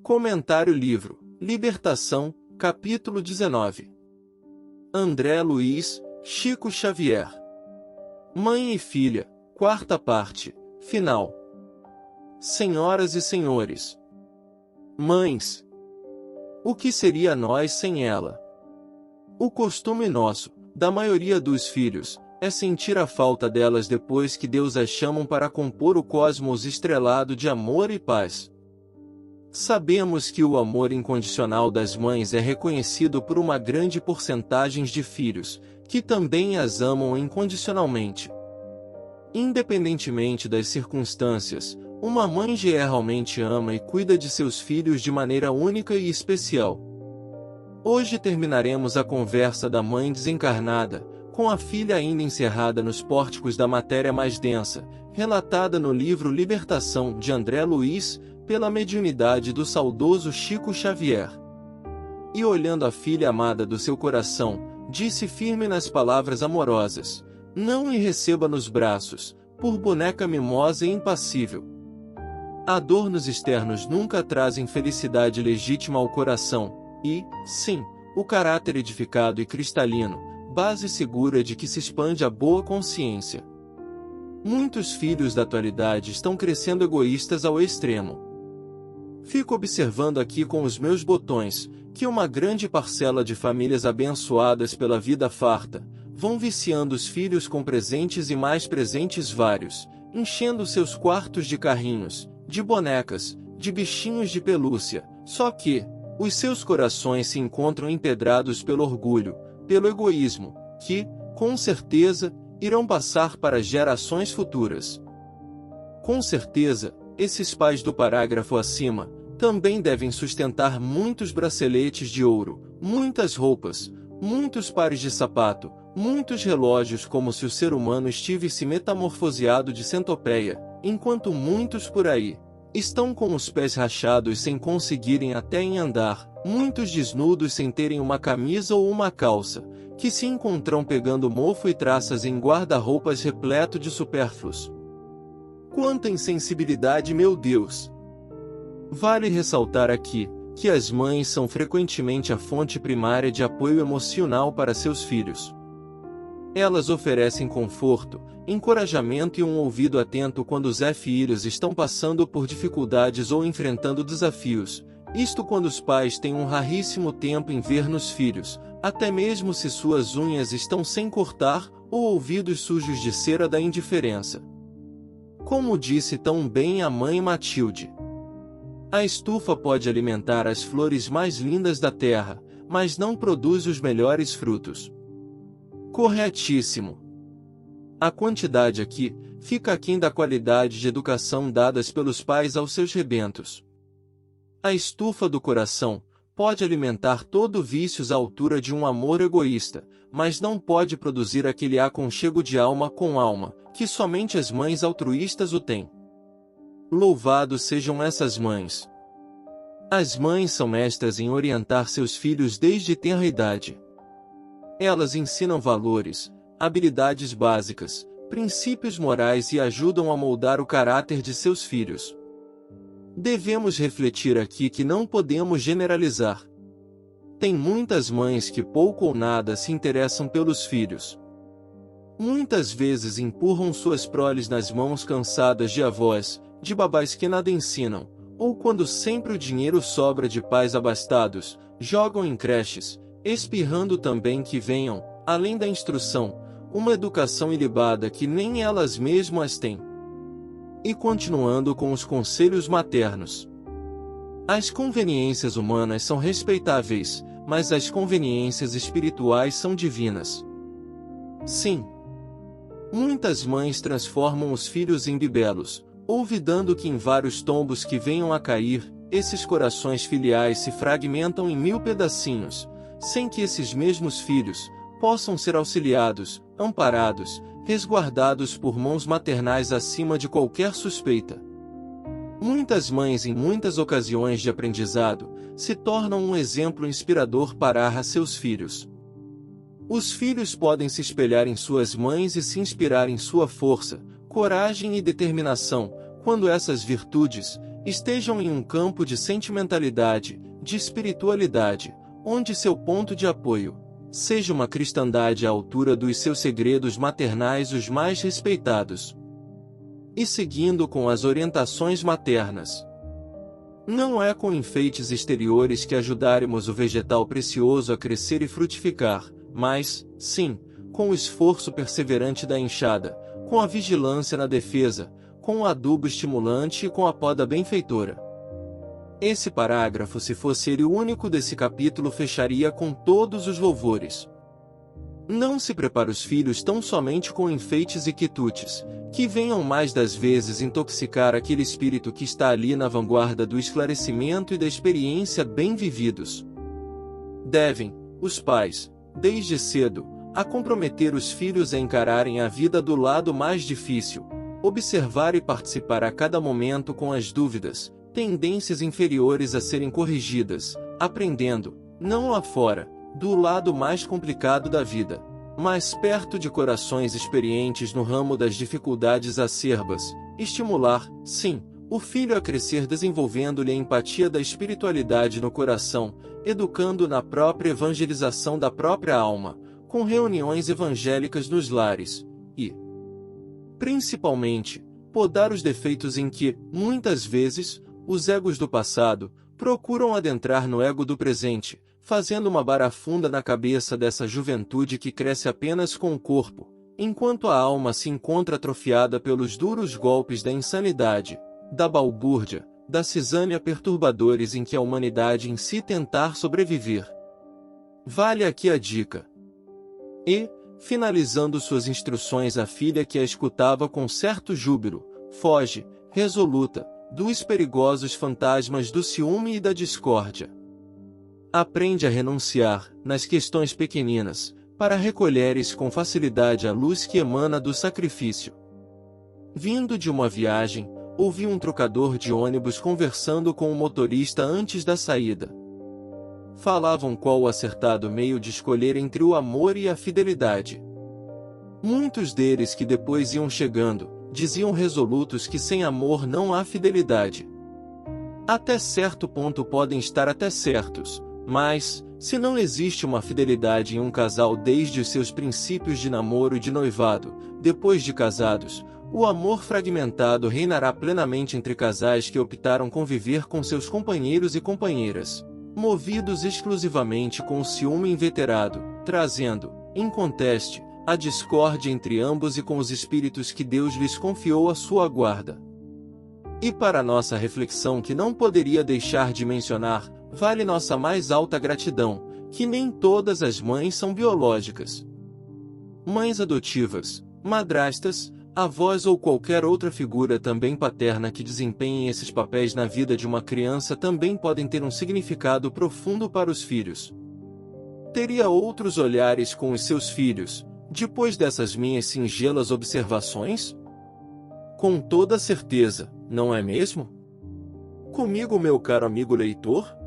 Comentário livro, Libertação, capítulo 19. André Luiz, Chico Xavier. Mãe e filha, quarta parte, final. Senhoras e senhores. Mães. O que seria nós sem ela? O costume nosso, da maioria dos filhos, é sentir a falta delas depois que Deus as chamam para compor o cosmos estrelado de amor e paz. Sabemos que o amor incondicional das mães é reconhecido por uma grande porcentagem de filhos, que também as amam incondicionalmente. Independentemente das circunstâncias, uma mãe realmente ama e cuida de seus filhos de maneira única e especial. Hoje terminaremos a conversa da mãe desencarnada, com a filha ainda encerrada nos pórticos da matéria mais densa, relatada no livro Libertação de André Luiz, pela mediunidade do saudoso Chico Xavier. E olhando a filha amada do seu coração, disse firme nas palavras amorosas: não me receba nos braços, por boneca mimosa e impassível. Adornos externos nunca trazem felicidade legítima ao coração, e, sim, o caráter edificado e cristalino, base segura de que se expande a boa consciência. Muitos filhos da atualidade estão crescendo egoístas ao extremo. Fico observando aqui com os meus botões, que uma grande parcela de famílias abençoadas pela vida farta, vão viciando os filhos com presentes e mais presentes vários, enchendo seus quartos de carrinhos, de bonecas, de bichinhos de pelúcia, só que, os seus corações se encontram empedrados pelo orgulho, pelo egoísmo, que, com certeza, irão passar para gerações futuras. Com certeza, esses pais do parágrafo acima, também devem sustentar muitos braceletes de ouro, muitas roupas, muitos pares de sapato, muitos relógios como se o ser humano estivesse metamorfoseado de centopeia, enquanto muitos por aí estão com os pés rachados sem conseguirem até em andar, muitos desnudos sem terem uma camisa ou uma calça, que se encontram pegando mofo e traças em guarda-roupas repleto de supérfluos. Quanta insensibilidade, meu Deus! Vale ressaltar aqui, que as mães são frequentemente a fonte primária de apoio emocional para seus filhos. Elas oferecem conforto, encorajamento e um ouvido atento quando os filhos estão passando por dificuldades ou enfrentando desafios, isto quando os pais têm um raríssimo tempo em ver nos filhos, até mesmo se suas unhas estão sem cortar, ou ouvidos sujos de cera da indiferença. Como disse tão bem a mãe Matilde, a estufa pode alimentar as flores mais lindas da terra, mas não produz os melhores frutos. Corretíssimo. A quantidade aqui, fica aquém da qualidade de educação dadas pelos pais aos seus rebentos. A estufa do coração pode alimentar todo vícios à altura de um amor egoísta, mas não pode produzir aquele aconchego de alma com alma, que somente as mães altruístas o têm. Louvados sejam essas mães. As mães são mestras em orientar seus filhos desde tenra idade. Elas ensinam valores, habilidades básicas, princípios morais e ajudam a moldar o caráter de seus filhos. Devemos refletir aqui que não podemos generalizar. Tem muitas mães que pouco ou nada se interessam pelos filhos. Muitas vezes empurram suas proles nas mãos cansadas de avós, de babás que nada ensinam, ou quando sempre o dinheiro sobra de pais abastados, jogam em creches, espirrando também que venham, além da instrução, uma educação ilibada que nem elas mesmas têm. E continuando com os conselhos maternos. As conveniências humanas são respeitáveis, mas as conveniências espirituais são divinas. Sim. Muitas mães transformam os filhos em bibelos, olvidando que em vários tombos que venham a cair, esses corações filiais se fragmentam em 1000 pedacinhos, sem que esses mesmos filhos possam ser auxiliados, amparados, resguardados por mãos maternais acima de qualquer suspeita. Muitas mães em muitas ocasiões de aprendizado, se tornam um exemplo inspirador para seus filhos. Os filhos podem se espelhar em suas mães e se inspirar em sua força, coragem e determinação, quando essas virtudes, estejam em um campo de sentimentalidade, de espiritualidade, onde seu ponto de apoio seja uma cristandade à altura dos seus segredos maternais os mais respeitados. E seguindo com as orientações maternas. Não é com enfeites exteriores que ajudaremos o vegetal precioso a crescer e frutificar, mas, sim, com o esforço perseverante da enxada, com a vigilância na defesa, com o adubo estimulante e com a poda benfeitora. Esse parágrafo, se fosse ele o único desse capítulo, fecharia com todos os louvores. Não se prepara os filhos tão somente com enfeites e quitutes, que venham mais das vezes intoxicar aquele espírito que está ali na vanguarda do esclarecimento e da experiência bem vividos. Devem, os pais, desde cedo, a comprometer os filhos a encararem a vida do lado mais difícil, observar e participar a cada momento com as dúvidas, tendências inferiores a serem corrigidas, aprendendo, não lá fora, do lado mais complicado da vida, mas perto de corações experientes no ramo das dificuldades acerbas, estimular, sim, o filho a crescer desenvolvendo-lhe a empatia da espiritualidade no coração, educando na própria evangelização da própria alma, com reuniões evangélicas nos lares, e, principalmente, podar os defeitos em que, muitas vezes, os egos do passado procuram adentrar no ego do presente, fazendo uma barafunda na cabeça dessa juventude que cresce apenas com o corpo, enquanto a alma se encontra atrofiada pelos duros golpes da insanidade, da balbúrdia, da cisânia perturbadores em que a humanidade em si tentar sobreviver. Vale aqui a dica. E, finalizando suas instruções à filha que a escutava com certo júbilo, foge, resoluta, dos perigosos fantasmas do ciúme e da discórdia. Aprende a renunciar, nas questões pequeninas, para recolheres com facilidade a luz que emana do sacrifício. Vindo de uma viagem, ouvi um trocador de ônibus conversando com o motorista antes da saída. Falavam qual o acertado meio de escolher entre o amor e a fidelidade. Muitos deles que depois iam chegando, diziam resolutos que sem amor não há fidelidade. Até certo ponto podem estar até certos, mas, se não existe uma fidelidade em um casal desde os seus princípios de namoro e de noivado, depois de casados, o amor fragmentado reinará plenamente entre casais que optaram conviver com seus companheiros e companheiras, movidos exclusivamente com o ciúme inveterado, trazendo, em conteste, a discórdia entre ambos e com os espíritos que Deus lhes confiou à sua guarda. E para nossa reflexão que não poderia deixar de mencionar, vale nossa mais alta gratidão, que nem todas as mães são biológicas. Mães adotivas, madrastas, avós ou qualquer outra figura também paterna que desempenhem esses papéis na vida de uma criança também podem ter um significado profundo para os filhos. Teria outros olhares com os seus filhos, depois dessas minhas singelas observações? Com toda certeza, não é mesmo? Comigo, meu caro amigo leitor?